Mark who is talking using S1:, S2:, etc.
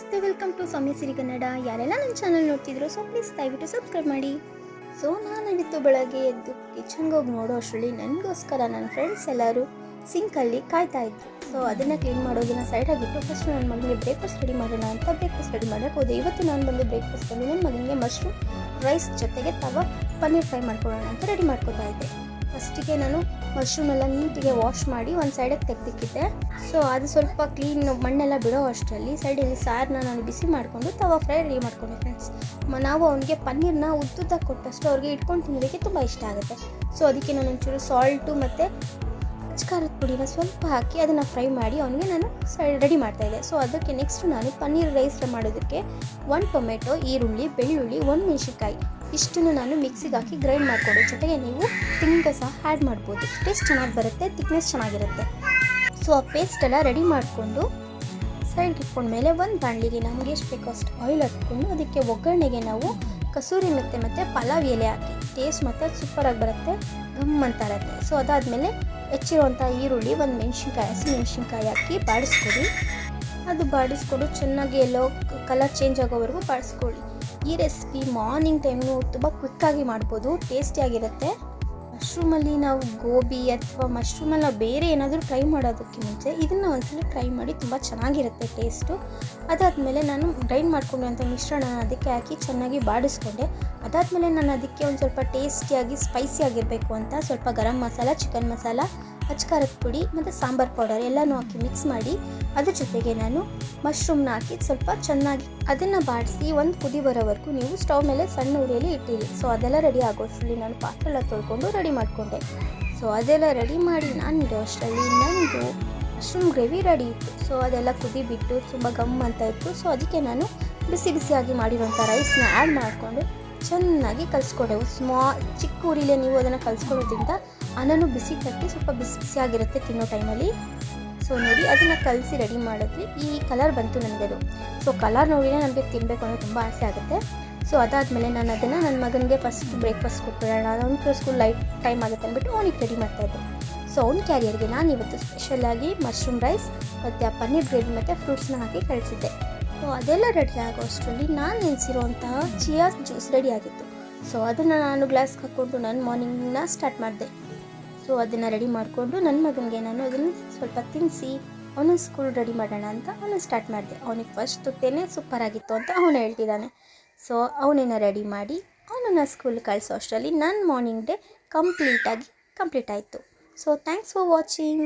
S1: ನಮಸ್ತೆ, welcome to ಸೌಮ್ಯ ಸಿರಿ ಕನ್ನಡ. ಯಾರೆಲ್ಲ ನನ್ನ ಚಾನಲ್ ನೋಡ್ತಿದ್ರು ಸೊ ಪ್ಲೀಸ್ ದಯವಿಟ್ಟು ಸಬ್ಸ್ಕ್ರೈಬ್ ಮಾಡಿ. ಸೊ ನಾನಿವತ್ತು ಬೆಳಗ್ಗೆ ಎದ್ದು ಕಿಚನ್ಗೆ ಹೋಗಿ ನೋಡೋ ಅಷ್ಟರಲ್ಲಿ ನನಗೋಸ್ಕರ ನನ್ನ ಫ್ರೆಂಡ್ಸ್ ಎಲ್ಲರೂ ಸಿಂಕಲ್ಲಿ ಕಾಯ್ತಾ ಇದ್ರು. ಸೊ ಅದನ್ನು ಕ್ಲೀನ್ ಮಾಡೋದನ್ನು ಸೈಡಾಗಿಟ್ಟು ಫಸ್ಟ್ ನನ್ನ ಮಗನಿಗೆ ಬ್ರೇಕ್ಫಾಸ್ಟ್ ರೆಡಿ ಮಾಡೋಣ ಅಂತ ಬ್ರೇಕ್ಫಾಸ್ಟ್ ರೆಡಿ ಮಾಡೋಕ್ಕೆ ಹೋದೆ. ಇವತ್ತು ನಾನು ಬಂದು ಬ್ರೇಕ್ಫಾಸ್ಟ್ ಬಂದು ನನ್ನ ಮಗನಿಗೆ ಮಶ್ರೂಮ್ ರೈಸ್ ಜೊತೆಗೆ ಪನ್ನೀರ್ ಫ್ರೈ ಮಾಡ್ಕೊಳ್ಳೋಣ ಅಂತ ರೆಡಿ ಮಾಡ್ಕೊತಾ ಇದ್ದೆ. ಫಸ್ಟಿಗೆ ನಾನು ಮಶ್ರೂಮೆಲ್ಲ ನೀಟಿಗೆ ವಾಶ್ ಮಾಡಿ ಒಂದು ಸೈಡಿಗೆ ತೆಗೆದಿಕ್ಕಿದ್ದೆ. ಸೊ ಅದು ಸ್ವಲ್ಪ ಕ್ಲೀನ್ ಮಣ್ಣೆಲ್ಲ ಬಿಡೋ ಅಷ್ಟರಲ್ಲಿ ಸೈಡಲ್ಲಿ ಸಾರನ್ನ ನಾನು ಬಿಸಿ ಮಾಡಿಕೊಂಡು ಫ್ರೈ ರೆಡಿ ಮಾಡ್ಕೊಂಡೆ ಫ್ರೆಂಡ್ಸ್. ನಾವು ಅವನಿಗೆ ಪನ್ನೀರನ್ನ ಉದ್ದುದ್ದಾಗ ಕೊಟ್ಟಷ್ಟು ಅವ್ರಿಗೆ ಇಟ್ಕೊಂಡು ತಿನ್ನೋದಕ್ಕೆ ತುಂಬ ಇಷ್ಟ ಆಗುತ್ತೆ. ಸೊ ಅದಕ್ಕೆ ನಾನು ಒಂಚೂರು ಸಾಲ್ಟು ಮತ್ತು ಖಾರದ ಪುಡಿನ ಸ್ವಲ್ಪ ಹಾಕಿ ಅದನ್ನು ಫ್ರೈ ಮಾಡಿ ಅವನಿಗೆ ನಾನು ರೆಡಿ ಮಾಡ್ತಾಯಿದ್ದೆ. ಸೊ ಅದಕ್ಕೆ ನೆಕ್ಸ್ಟ್ ನಾನು ಪನ್ನೀರ್ ರೈಸ್ ಮಾಡೋದಕ್ಕೆ 1 ಟೊಮೆಟೊ, ಈರುಳ್ಳಿ, ಬೆಳ್ಳುಳ್ಳಿ, 1 ಮೆಣಸಿನ್ಕಾಯಿ ಇಷ್ಟನ್ನು ನಾನು ಮಿಕ್ಸಿಗೆ ಹಾಕಿ ಗ್ರೈಂಡ್ ಮಾಡಿಕೊಂಡು ಜೊತೆಗೆ ನೀವು ತೆಂಗಿನಕಾಯಿ ಸಹ ಆ್ಯಡ್ ಮಾಡ್ಬೋದು. ಟೇಸ್ಟ್ ಚೆನ್ನಾಗಿ ಬರುತ್ತೆ, ಥಿಕ್ನೆಸ್ ಚೆನ್ನಾಗಿರುತ್ತೆ. ಸೊ ಆ ಪೇಸ್ಟೆಲ್ಲ ರೆಡಿ ಮಾಡಿಕೊಂಡು ಸೈಡ್ಗೆ ಇಟ್ಕೊಂಡ್ಮೇಲೆ ಒಂದು ಬಾಣಲಿಗೆ ನಮಗೆ ಎಷ್ಟು ಬೇಕೋ ಅಷ್ಟು ಆಯಿಲ್ ಹಾಕ್ಕೊಂಡು ಅದಕ್ಕೆ ಒಗ್ಗರಣೆಗೆ ನಾವು ಕಸೂರಿ ಮೆಂತೆ ಮತ್ತು ಪಲಾವ್ ಎಲೆ ಹಾಕಿ ಟೇಸ್ಟ್ ಮತ್ತು ಸೂಪರಾಗಿ ಬರುತ್ತೆ, ಗಮ್ ಅಂತ ಇರುತ್ತೆ. ಸೊ ಅದಾದಮೇಲೆ ಹೆಚ್ಚಿರುವಂಥ ಈರುಳ್ಳಿ, 1 ಮೆಣಸಿನ್ಕಾಯಿ, ಹಸಿಮೆಣಸಿನ್ಕಾಯಿ ಹಾಕಿ ಬಾಡಿಸ್ಕೊಡಿ. ಅದು ಬಾಡಿಸ್ಕೊಂಡು ಚೆನ್ನಾಗಿ ಎಲ್ಲೋ ಕಲರ್ ಚೇಂಜ್ ಆಗೋವರೆಗೂ ಬಾಡಿಸ್ಕೊಳ್ಳಿ. ಈ ರೆಸಿಪಿ ಮಾರ್ನಿಂಗ್ ಟೈಮು ತುಂಬ ಕ್ವಿಕ್ಕಾಗಿ ಮಾಡ್ಬೋದು, ಟೇಸ್ಟಿಯಾಗಿರುತ್ತೆ. ಮಶ್ರೂಮಲ್ಲಿ ನಾವು ಗೋಬಿ ಅಥವಾ ಮಶ್ರೂಮಲ್ಲಿ ನಾವು ಬೇರೆ ಏನಾದರೂ ಟ್ರೈ ಮಾಡೋದಕ್ಕೆ ಮುಂಚೆ ಇದನ್ನು ಒಂದ್ಸಲ ಟ್ರೈ ಮಾಡಿ, ತುಂಬ ಚೆನ್ನಾಗಿರುತ್ತೆ ಟೇಸ್ಟು. ಅದಾದಮೇಲೆ ನಾನು ಗ್ರೈಂಡ್ ಮಾಡ್ಕೊಂಡಿರುವಂಥ ಮಿಶ್ರಣ ಅದಕ್ಕೆ ಹಾಕಿ ಚೆನ್ನಾಗಿ ಬಾಡಿಸ್ಕೊಂಡೆ. ಅದಾದಮೇಲೆ ನಾನು ಅದಕ್ಕೆ ಒಂದು ಸ್ವಲ್ಪ ಟೇಸ್ಟಿಯಾಗಿ ಸ್ಪೈಸಿ ಆಗಿರಬೇಕು ಅಂತ ಸ್ವಲ್ಪ ಗರಂ ಮಸಾಲ, ಚಿಕನ್ ಮಸಾಲ, ಖಾರದ ಪುಡಿ ಮತ್ತು ಸಾಂಬಾರು ಪೌಡರ್ ಎಲ್ಲನೂ ಹಾಕಿ ಮಿಕ್ಸ್ ಮಾಡಿ ಅದ್ರ ಜೊತೆಗೆ ನಾನು ಮಶ್ರೂಮ್ನ ಹಾಕಿ ಸ್ವಲ್ಪ ಚೆನ್ನಾಗಿ ಅದನ್ನು ಬಾಡಿಸಿ ಒಂದು ಕುದಿ ಬರೋವರೆಗೂ ನೀವು ಸ್ಟವ್ ಮೇಲೆ ಸಣ್ಣ ಉರಿಯಲ್ಲಿ ಇಟ್ಟಿರಿ. ಸೊ ಅದೆಲ್ಲ ರೆಡಿ ಆಗೋಷ್ಟರಲ್ಲಿ ನಾನು ಪಾತ್ರೆ ಎಲ್ಲ ತೊಳ್ಕೊಂಡು ರೆಡಿ ಮಾಡಿಕೊಂಡೆ. ಸೊ ಅದೆಲ್ಲ ರೆಡಿ ಮಾಡಿ ನಾನು ಇಡೋ ಅಷ್ಟರಲ್ಲಿ ನನಗೆ ಮಶ್ರೂಮ್ ಗ್ರೇವಿ ರೆಡಿ ಇತ್ತು. ಸೊ ಅದೆಲ್ಲ ಕುದಿ ಬಿಟ್ಟು ತುಂಬ ಗಮ್ ಅಂತ ಇತ್ತು. ಸೊ ಅದಕ್ಕೆ ನಾನು ಬಿಸಿ ಬಿಸಿಯಾಗಿ ಮಾಡಿರೋಂಥ ರೈಸ್ನ ಆ್ಯಡ್ ಮಾಡಿಕೊಂಡು ಚೆನ್ನಾಗಿ ಕಲಿಸ್ಕೊಂಡೆ. ಚಿಕ್ಕ ಉರಿಲೇ ನೀವು ಅದನ್ನು ಕಲಿಸ್ಕೊಳ್ಳೋದ್ರಿಂದ ಅನ್ನನೂ ಬಿಸಿ ತಟ್ಟಿ ಸ್ವಲ್ಪ ಬಿಸಿ ಬಿಸಿಯಾಗಿರುತ್ತೆ ತಿನ್ನೋ ಟೈಮಲ್ಲಿ. ಸೊ ನೋಡಿ ಅದನ್ನು ಕಲಸಿ ರೆಡಿ ಮಾಡಿದ್ವಿ. ಈ ಕಲರ್ ಬಂತು ನನಗದು. ಸೊ ಕಲರ್ ನೋಡಿನೇ ನನಗೆ ತಿನ್ನಬೇಕು ಅನ್ನೋ ತುಂಬ ಆಸೆ ಆಗುತ್ತೆ. ಸೊ ಅದಾದಮೇಲೆ ನಾನು ಅದನ್ನು ನನ್ನ ಮಗನಿಗೆ ಫಸ್ಟ್ ಬ್ರೇಕ್ಫಾಸ್ಟ್ ಕೊಟ್ಬಿಡೋಣ, ಅವ್ನಿಗೆ ಸ್ಕೂಲ್ ಲೈಟ್ ಟೈಮ್ ಆಗುತ್ತೆ ಅಂದ್ಬಿಟ್ಟು ಅವ್ನಿಗೆ ರೆಡಿ ಮಾಡ್ತಾಯಿದ್ದೆ. ಸೊ ಅವ್ನ ಕ್ಯಾರಿಯರ್ಗೆ ನಾನು ಇವತ್ತು ಸ್ಪೆಷಲಾಗಿ ಮಶ್ರೂಮ್ ರೈಸ್ ಮತ್ತು ಆ ಪನ್ನೀರ್ ಗ್ರೇವಿ ಮತ್ತು ಫ್ರೂಟ್ಸ್ನ ಹಾಕಿ ಕಳಿಸಿದ್ದೆ. ಸೊ ಅದೆಲ್ಲ ರೆಡಿ ಆಗೋ ಅಷ್ಟರಲ್ಲಿ ನಾನು ನೆನೆಸಿರುವಂತಹ ಚಿಯಾ ಜ್ಯೂಸ್ ರೆಡಿ ಆಗಿತ್ತು. ಸೊ ಅದನ್ನು ನಾನು ಗ್ಲಾಸ್ಗೆ ಹಾಕ್ಕೊಂಡು ನಾನು ಮಾರ್ನಿಂಗ್ನ ಸ್ಟಾರ್ಟ್ ಮಾಡಿದೆ. ಸೊ ಅದನ್ನು ರೆಡಿ ಮಾಡಿಕೊಂಡು ನನ್ನ ಮಗನಿಗೆ ನಾನು ಅದನ್ನು ಸ್ವಲ್ಪ ತಿನ್ನಿಸಿ ಅವನು ಸ್ಕೂಲ್ ರೆಡಿ ಮಾಡೋಣ ಅಂತ ಅವನು ಸ್ಟಾರ್ಟ್ ಮಾಡಿದೆ. ಅವನಿಗೆ ಫಸ್ಟ್ ತುತ್ತೇನೆ ಸೂಪರಾಗಿತ್ತು ಅಂತ ಅವನು ಹೇಳ್ತಿದ್ದಾನೆ. ಸೊ ಅವನನ್ನು ರೆಡಿ ಮಾಡಿ ಅವನನ್ನು ಸ್ಕೂಲ್ ಕಳಿಸೋ ಅಷ್ಟರಲ್ಲಿ ನನ್ನ ಮಾರ್ನಿಂಗ್ ಡೇ ಕಂಪ್ಲೀಟ್ ಆಯಿತು. So thanks for watching.